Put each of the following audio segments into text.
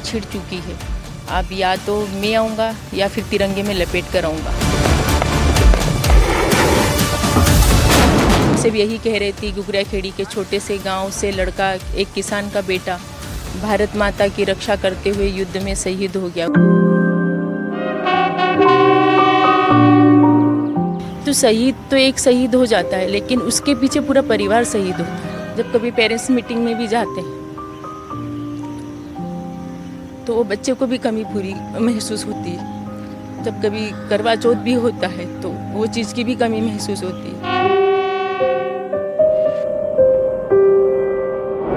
छिड़ चुकी है। अब या तो मैं आऊँगा या फिर तिरंगे में लपेट कर आऊँगा। सिर्फ यही कह रही थी, गुगरिया खेड़ी के छोटे से गांव से लड़का, एक किसान का बेटा भारत माता की रक्षा करते हुए युद्ध में शहीद हो गया। तो शहीद तो एक शहीद हो जाता है, लेकिन उसके पीछे पूरा परिवार शहीद होता है। जब कभी पेरेंट्स मीटिंग में भी जाते हैं तो वो बच्चे को भी कमी पूरी महसूस होती है। जब कभी करवा चौथ भी होता है तो वो चीज़ की भी कमी महसूस होती है।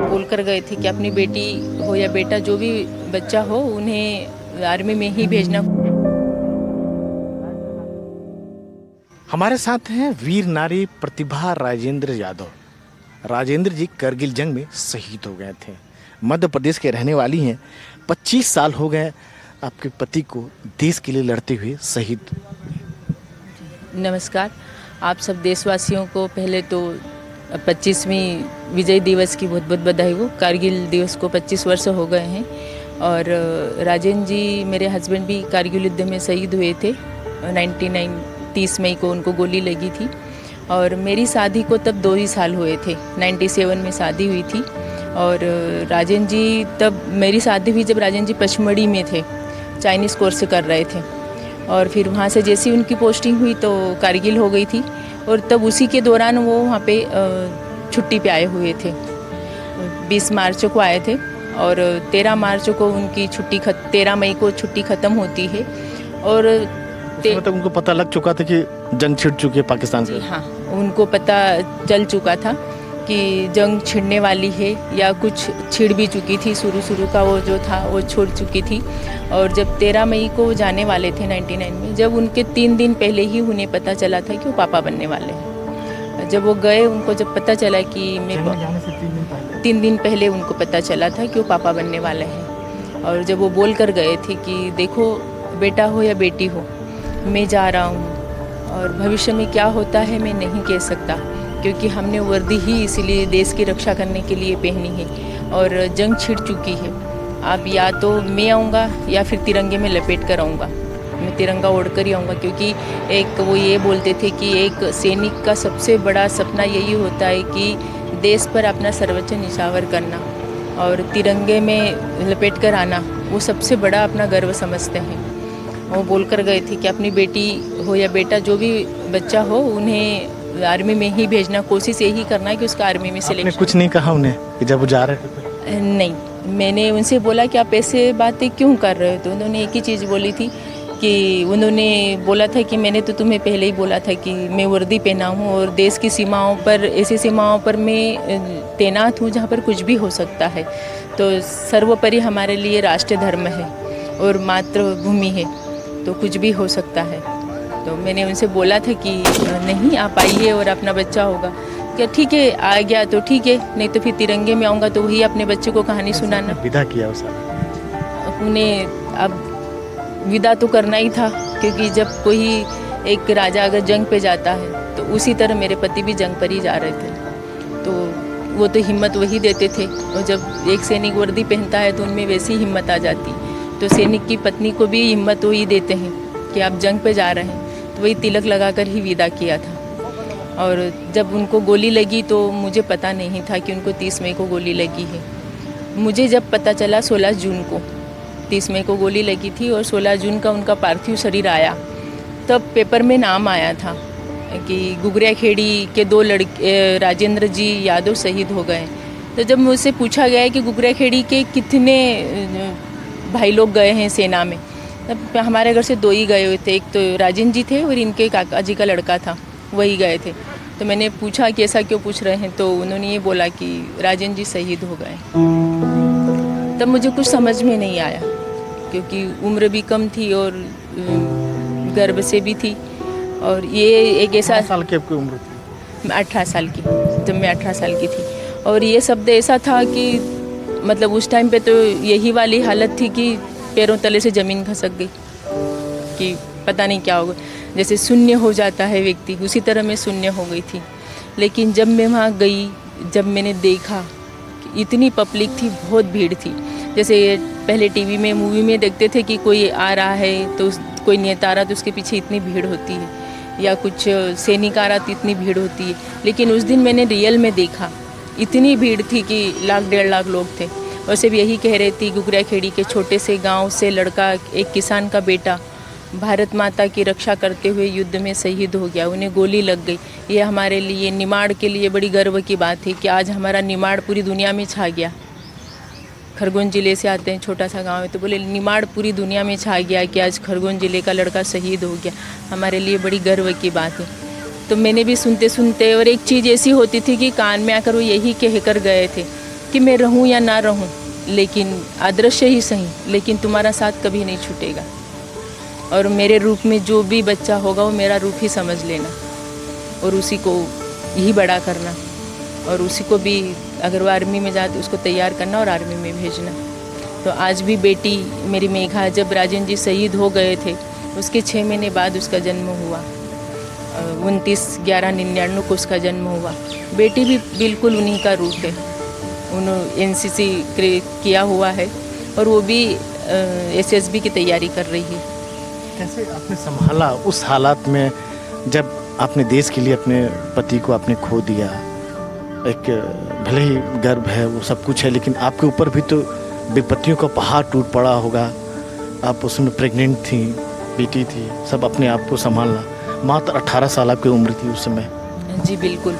बोल कर गए थे कि अपनी बेटी हो या बेटा, जो भी बच्चा हो, उन्हें आर्मी में ही भेजना। हमारे साथ हैं वीर नारी प्रतिभा राजेंद्र यादव। राजेंद्र जी करगिल जंग में शहीद हो गए थे। मध्य प्रदेश के रहने वाली हैं। 25 साल हो गए आपके पति को देश के लिए लड़ते हुए शहीद। नमस्कार, आप सब देशवासियों को पहले तो 25वीं विजय दिवस की बहुत बहुत बधाई हो। कारगिल दिवस को 25 वर्ष हो गए हैं और राजेंद्र जी मेरे हस्बैंड भी कारगिल युद्ध में शहीद हुए थे। 30 मई को उनको गोली लगी थी और मेरी शादी को तब 2 ही साल हुए थे। 97 में शादी हुई थी और राजेंद्र जी, तब मेरी शादी हुई जब राजेंद्र जी पचमढ़ी में थे, चाइनीज़ कोर्स कर रहे थे और फिर वहाँ से जैसी उनकी पोस्टिंग हुई तो कारगिल हो गई थी और तब उसी के दौरान वो वहाँ पे छुट्टी पे आए हुए थे। 20 मार्च को आए थे और 13 मार्च को उनकी छुट्टी 13 मई को छुट्टी ख़त्म होती है और मतलब उनको पता लग चुका था कि जंग छिड़ चुकी है पाकिस्तान से। हाँ, उनको पता चल चुका था कि जंग छिड़ने वाली है या कुछ छिड़ भी चुकी थी। शुरू का वो जो था वो छोड़ चुकी थी और जब 13 मई को जाने वाले थे 99 में, जब उनके 3 दिन पहले ही उन्हें पता चला था कि वो पापा बनने वाले हैं। जब वो गए, उनको जब पता चला कि मैं 3 दिन पहले उनको पता चला था कि वो पापा बनने वाले हैं और जब वो बोल कर गए थे कि देखो बेटा हो या बेटी हो, मैं जा रहा हूँ और भविष्य में क्या होता है मैं नहीं कह सकता, क्योंकि हमने वर्दी ही इसीलिए देश की रक्षा करने के लिए पहनी है और जंग छिड़ चुकी है। अब या तो मैं आऊँगा या फिर तिरंगे में लपेट कर आऊँगा। मैं तिरंगा ओढ़ कर ही आऊँगा, क्योंकि एक वो ये बोलते थे कि एक सैनिक का सबसे बड़ा सपना यही होता है कि देश पर अपना सर्वोच्च निछावर करना और तिरंगे में लपेट कर आना, वो सबसे बड़ा अपना गर्व समझते हैं। वो बोल कर गए थे कि अपनी बेटी हो या बेटा, जो भी बच्चा हो, उन्हें आर्मी में ही भेजना, कोशिश यही करना है कि उसका आर्मी में सिलेक्शन। आपने कुछ नहीं कहा उन्हें कि जब वो जा रहे थे? नहीं, मैंने उनसे बोला कि आप ऐसे बातें क्यों कर रहे हो, तो उन्होंने एक ही चीज़ बोली थी कि उन्होंने बोला था कि मैंने तो तुम्हें पहले ही बोला था कि मैं वर्दी पहना हूँ और देश की सीमाओं पर, ऐसी सीमाओं पर मैं तैनात हूँ जहाँ पर कुछ भी हो सकता है। तो सर्वोपरि हमारे लिए राष्ट्र धर्म है और मातृभूमि है, तो कुछ भी हो सकता है। तो मैंने उनसे बोला था कि नहीं, आप आइए और अपना बच्चा होगा। क्या ठीक है, आ गया तो ठीक है, नहीं तो फिर तिरंगे में आऊँगा तो वही अपने बच्चे को कहानी सुनाना। विदा किया उन्हें अब विदा तो करना ही था, क्योंकि जब कोई एक राजा अगर जंग पे जाता है तो उसी तरह मेरे पति भी जंग पर ही जा रहे थे। तो वो तो हिम्मत वही देते थे और जब एक सैनिक वर्दी पहनता है तो उनमें वैसी हिम्मत आ जाती। तो सैनिक की पत्नी को भी हिम्मत वही देते हैं कि आप जंग पे जा रहे हैं, तो वही तिलक लगाकर ही विदा किया था। और जब उनको गोली लगी तो मुझे पता नहीं था कि उनको 30 मई को गोली लगी है। मुझे जब पता चला 16 जून को, 30 मई को गोली लगी थी और 16 जून का उनका पार्थिव शरीर आया, तब पेपर में नाम आया था कि गुगरिया खेड़ी के 2 लड़के राजेंद्र जी यादव शहीद हो गए। तो जब मुझसे पूछा गया कि गुगरिया खेड़ी के कितने भाई लोग गए हैं सेना में, तब हमारे घर से 2 ही गए हुए थे। एक तो राजेंद्र जी थे और इनके काका जी का लड़का था, वही गए थे। तो मैंने पूछा कि ऐसा क्यों पूछ रहे हैं, तो उन्होंने ये बोला कि राजेंद्र जी शहीद हो गए। तब मुझे कुछ समझ में नहीं आया, क्योंकि उम्र भी कम थी और गर्भ से भी थी। और ये एक ऐसा, साल की आपकी उम्र थी? 18 साल की, जब मैं 18 साल की थी। और ये शब्द ऐसा था कि मतलब उस टाइम पे तो यही वाली हालत थी कि पैरों तले से ज़मीन खसक गई कि पता नहीं क्या होगा, जैसे शून्य हो जाता है व्यक्ति, उसी तरह मैं शून्य हो गई थी। लेकिन जब मैं वहाँ गई, जब मैंने देखा कि इतनी पब्लिक थी, बहुत भीड़ थी, जैसे पहले टीवी में मूवी में देखते थे कि कोई आ रहा है तो कोई नेता आ रहा तो उसके पीछे इतनी भीड़ होती है, या कुछ सैनिक आ रहा तो इतनी भीड़ होती है। लेकिन उस दिन मैंने रियल में देखा, इतनी भीड़ थी कि 1,00,000-1.5 लाख लोग थे। और सिर्फ यही कह रही थी, गुगरा खेड़ी के छोटे से गांव से लड़का, एक किसान का बेटा भारत माता की रक्षा करते हुए युद्ध में शहीद हो गया, उन्हें गोली लग गई। ये हमारे लिए, निमाड़ के लिए बड़ी गर्व की बात है कि आज हमारा निमाड़ पूरी दुनिया में छा गया। खरगोन ज़िले से आते हैं, छोटा सा गांव है, तो बोले निमाड़ पूरी दुनिया में छा गया कि आज खरगोन ज़िले का लड़का शहीद हो गया, हमारे लिए बड़ी गर्व की बात है। तो मैंने भी सुनते सुनते, और एक चीज़ ऐसी होती थी कि कान में आकर वो यही कह कर गए थे कि मैं रहूं या ना रहूं, लेकिन अदृश्य ही सही, लेकिन तुम्हारा साथ कभी नहीं छूटेगा। और मेरे रूप में जो भी बच्चा होगा वो मेरा रूप ही समझ लेना, और उसी को यही बड़ा करना, और उसी को भी अगर वो आर्मी में जाए तो उसको तैयार करना और आर्मी में भेजना। तो आज भी बेटी मेरी मेघा, जब राजेंद्र जी शहीद हो गए थे उसके 6 महीने बाद उसका जन्म हुआ, 29/11/99 को उसका जन्म हुआ। बेटी भी बिल्कुल उन्हीं का रूप है, उन्होंने NCC किया हुआ है और वो भी SSB की तैयारी कर रही है। कैसे आपने संभाला उस हालात में जब आपने देश के लिए अपने पति को आपने खो दिया? एक भले ही गर्व है, वो सब कुछ है, लेकिन आपके ऊपर भी तो विपत्तियों का पहाड़ टूट पड़ा होगा। आप उसमें प्रेग्नेंट थी, बेटी थी, सब अपने आप को संभालना। मात्र 18 साल आपकी उम्र थी उस समय। जी बिल्कुल,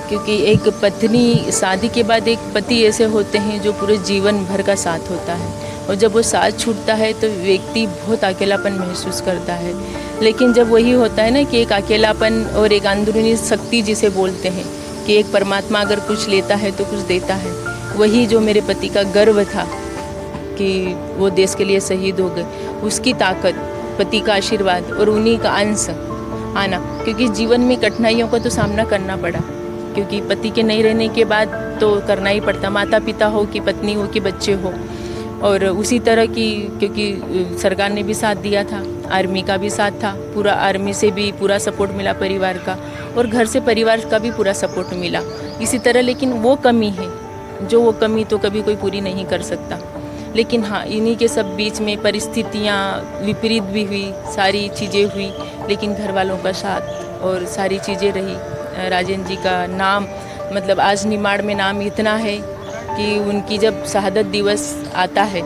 क्योंकि एक पत्नी, शादी के बाद एक पति ऐसे होते हैं जो पूरे जीवन भर का साथ होता है, और जब वो साथ छूटता है तो व्यक्ति बहुत अकेलापन महसूस करता है। लेकिन जब वही होता है ना कि एक अकेलापन और एक अंदरूनी शक्ति जिसे बोलते हैं कि एक परमात्मा अगर कुछ लेता है तो कुछ देता है, वही जो मेरे पति का गर्व था कि वो देश के लिए शहीद हो गए, उसकी ताकत, पति का आशीर्वाद और उन्हीं का अंश आना। क्योंकि जीवन में कठिनाइयों का तो सामना करना पड़ा, क्योंकि पति के नहीं रहने के बाद तो करना ही पड़ता, माता पिता हो कि पत्नी हो कि बच्चे हो। और उसी तरह की, क्योंकि सरकार ने भी साथ दिया था, आर्मी का भी साथ था, पूरा आर्मी से भी पूरा सपोर्ट मिला परिवार का, और घर से परिवार का भी पूरा सपोर्ट मिला इसी तरह। लेकिन वो कमी है, जो वो कमी तो कभी कोई पूरी नहीं कर सकता। लेकिन हाँ, इन्हीं के सब बीच में परिस्थितियाँ विपरीत भी हुई, सारी चीज़ें हुई, लेकिन घर वालों का साथ और सारी चीज़ें रही। राजेंद्र जी का नाम, मतलब आज निमाड़ में नाम इतना है कि उनकी जब शहादत दिवस आता है,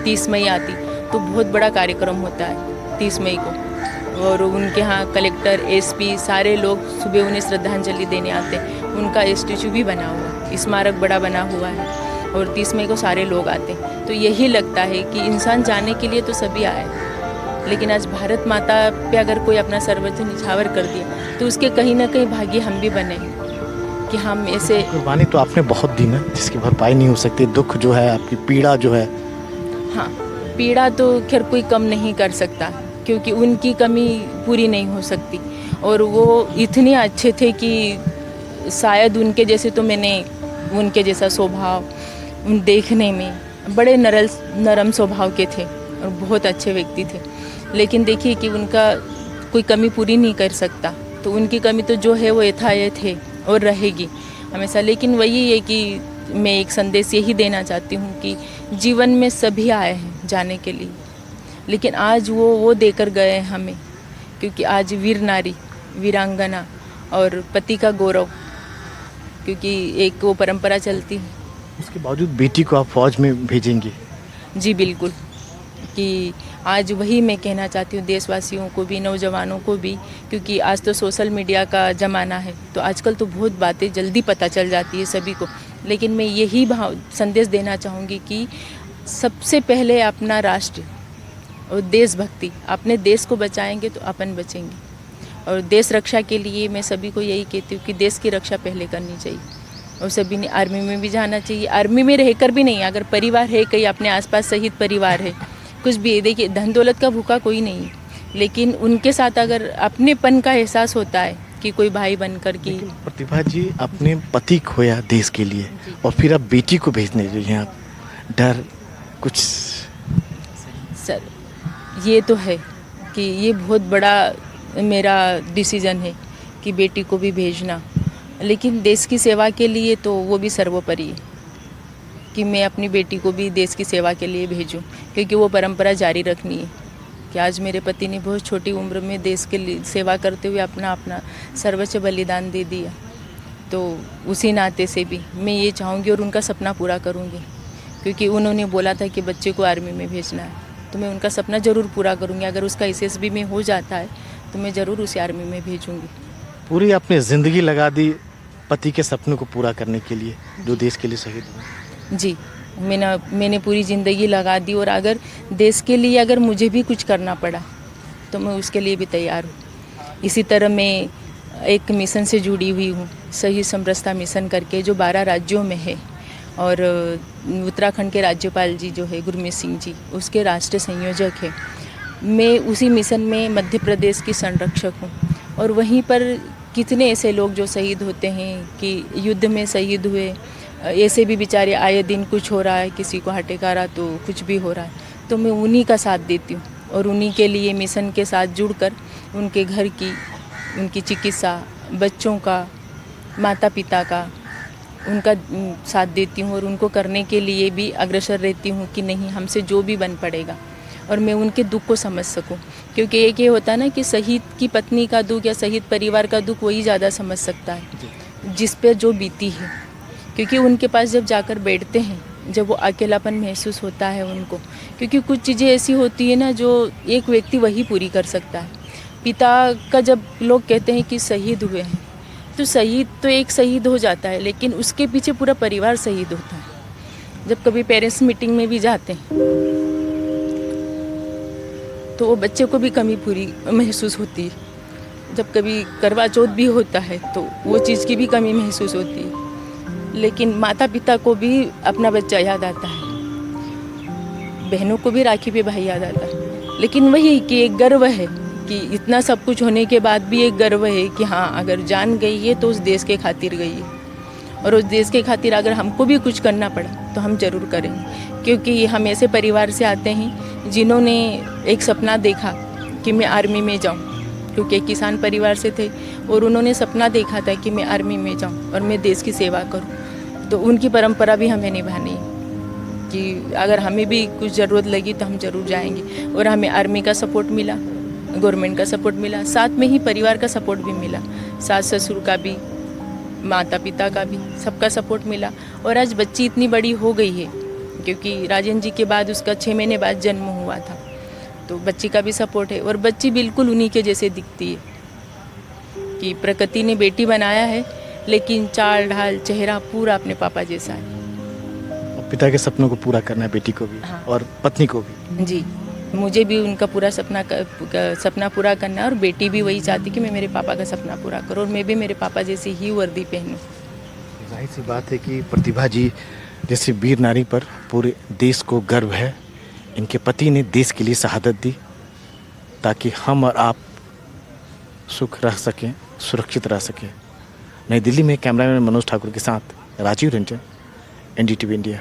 30 मई आती, तो बहुत बड़ा कार्यक्रम होता है 30 मई को, और उनके यहाँ कलेक्टर, SP सारे लोग सुबह उन्हें श्रद्धांजलि देने आते हैं। उनका स्टैचू भी बना हुआ, स्मारक बड़ा बना हुआ है, और 30 मई को सारे लोग आते हैं। तो यही लगता है कि इंसान जाने के लिए तो सभी आए, लेकिन आज भारत माता पे अगर कोई अपना सर्वोच्च निछावर कर दिया तो उसके कहीं ना कहीं भाग्य हम भी बने कि हम ऐसे। कुर्बानी तो आपने बहुत दी ना, जिसकी भरपाई नहीं हो सकती। दुख जो है, आपकी पीड़ा जो है, हाँ, पीड़ा तो खैर कोई कम नहीं कर सकता, क्योंकि उनकी कमी पूरी नहीं हो सकती। और वो इतने अच्छे थे कि शायद उनके जैसे तो मैंने, उनके जैसा स्वभाव, उन देखने में बड़े नरम स्वभाव के थे और बहुत अच्छे व्यक्ति थे। लेकिन देखिए कि उनका कोई कमी पूरी नहीं कर सकता, तो उनकी कमी तो जो है वो यथायथ है और रहेगी हमेशा। लेकिन वही है कि मैं एक संदेश यही देना चाहती हूँ कि जीवन में सभी आए हैं जाने के लिए, लेकिन आज वो देकर गए हैं हमें, क्योंकि आज वीर नारी, वीरांगना और पति का गौरव, क्योंकि एक वो परंपरा चलती है। उसके बावजूद बेटी को आप फौज में भेजेंगे? जी बिल्कुल, कि आज वही मैं कहना चाहती हूँ देशवासियों को भी, नौजवानों को भी, क्योंकि आज तो सोशल मीडिया का ज़माना है, तो आजकल तो बहुत बातें जल्दी पता चल जाती है सभी को। लेकिन मैं यही संदेश देना चाहूँगी कि सबसे पहले अपना राष्ट्र और देशभक्ति, अपने देश को बचाएंगे तो अपन बचेंगे। और देश रक्षा के लिए मैं सभी को यही कहती हूँ कि देश की रक्षा पहले करनी चाहिए, और सभी ने आर्मी में भी जाना चाहिए। आर्मी में रहकर भी नहीं, अगर परिवार है, कहीं अपने आसपास शहीद परिवार है, कुछ भी, देखिए धन दौलत का भूखा कोई नहीं है, लेकिन उनके साथ अगर अपनेपन का एहसास होता है कि कोई भाई बनकर की। प्रतिभा जी, अपने पति खोया देश के लिए और फिर अब बेटी को भेजने जो हैं आप, डर कुछ? सर, ये तो है कि ये बहुत बड़ा मेरा डिसीजन है कि बेटी को भी भेजना, लेकिन देश की सेवा के लिए तो वो भी सर्वोपरि है कि मैं अपनी बेटी को भी देश की सेवा के लिए भेजूं, क्योंकि वो परंपरा जारी रखनी है कि आज मेरे पति ने बहुत छोटी उम्र में देश के लिए सेवा करते हुए अपना सर्वोच्च बलिदान दे दिया। तो उसी नाते से भी मैं ये चाहूँगी और उनका सपना पूरा करूँगी, क्योंकि उन्होंने बोला था कि बच्चे को आर्मी में भेजना है, तो मैं उनका सपना ज़रूर पूरा करूँगी। अगर उसका SSB में हो जाता है तो मैं ज़रूर उसे आर्मी में भेजूँगी। पूरी अपनी ज़िंदगी लगा दी पति के सपनों को पूरा करने के लिए, जो देश के लिए शहीद हुए। जी, मैंने पूरी ज़िंदगी लगा दी, और अगर देश के लिए अगर मुझे भी कुछ करना पड़ा तो मैं उसके लिए भी तैयार हूँ। इसी तरह मैं एक मिशन से जुड़ी हुई हूँ, सही समरसता मिशन करके, जो 12 राज्यों में है, और उत्तराखंड के राज्यपाल जी जो है गुरमीत सिंह जी, उसके राष्ट्रीय संयोजक है। मैं उसी मिशन में मध्य प्रदेश की संरक्षक हूँ, और वहीं पर कितने ऐसे लोग जो शहीद होते हैं कि युद्ध में शहीद हुए, ऐसे भी बेचारे आए दिन कुछ हो रहा है, किसी को हटेकारा तो कुछ भी हो रहा है, तो मैं उन्हीं का साथ देती हूँ, और उन्हीं के लिए मिशन के साथ जुड़कर उनके घर की, उनकी चिकित्सा, बच्चों का, माता पिता का, उनका साथ देती हूँ, और उनको करने के लिए भी अग्रसर रहती हूँ कि नहीं, हमसे जो भी बन पड़ेगा, और मैं उनके दुख को समझ सकूं। क्योंकि एक ये होता है ना कि शहीद की पत्नी का दुख या शहीद परिवार का दुख वही ज़्यादा समझ सकता है जिस पे जो बीती है, क्योंकि उनके पास जब जाकर बैठते हैं, जब वो अकेलापन महसूस होता है उनको, क्योंकि कुछ चीज़ें ऐसी होती है ना जो एक व्यक्ति वही पूरी कर सकता है। पिता का जब लोग कहते हैं कि शहीद हुए हैं, तो शहीद तो एक शहीद हो जाता है, लेकिन उसके पीछे पूरा परिवार शहीद होता है। जब कभी पेरेंट्स मीटिंग में भी जाते हैं तो वो बच्चे को भी कमी पूरी महसूस होती है। जब कभी करवा चौथ भी होता है तो वो चीज़ की भी कमी महसूस होती है, लेकिन माता पिता को भी अपना बच्चा याद आता है, बहनों को भी राखी पे भाई याद आता है। लेकिन वही कि एक गर्व है कि इतना सब कुछ होने के बाद भी एक गर्व है कि हाँ, अगर जान गई है तो उस देश के खातिर गई है, और उस देश के खातिर अगर हमको भी कुछ करना पड़ा तो हम ज़रूर करेंगे। क्योंकि हम ऐसे परिवार से आते हैं जिन्होंने एक सपना देखा कि मैं आर्मी में जाऊं, क्योंकि एक किसान परिवार से थे, और उन्होंने सपना देखा था कि मैं आर्मी में जाऊं और मैं देश की सेवा करूं। तो उनकी परंपरा भी हमें निभानी है कि अगर हमें भी कुछ ज़रूरत लगी तो हम ज़रूर जाएंगे। और हमें आर्मी का सपोर्ट मिला, गवर्नमेंट का सपोर्ट मिला, साथ में ही परिवार का सपोर्ट भी मिला, सास ससुर का भी, माता पिता का भी, सबका सपोर्ट मिला। और आज बच्ची इतनी बड़ी हो गई है, क्योंकि राजेंद्र जी के बाद उसका 6 महीने बाद जन्म हुआ था, तो बच्ची का भी सपोर्ट है। और बच्ची बिल्कुल उन्हीं के जैसे दिखती है कि प्रकृति ने बेटी बनाया है, लेकिन चाल ढाल चेहरा पूरा अपने पापा जैसा है। पिता के सपनों को पूरा करना है, बेटी को भी। हाँ। और पत्नी को भी। जी, मुझे भी उनका पूरा सपना पूरा करना है, और बेटी भी वही चाहती कि मैं मेरे पापा का सपना पूरा करूँ, और मैं भी मेरे पापा जैसी ही वर्दी पहनूँ। जाहिर सी बात है कि प्रतिभा जी जैसे वीर नारी पर पूरे देश को गर्व है। इनके पति ने देश के लिए शहादत दी ताकि हम और आप सुख रह सकें, सुरक्षित रह सकें। नई दिल्ली में कैमरामैन मनोज ठाकुर के साथ राजीव रंजन, NDTV इंडिया।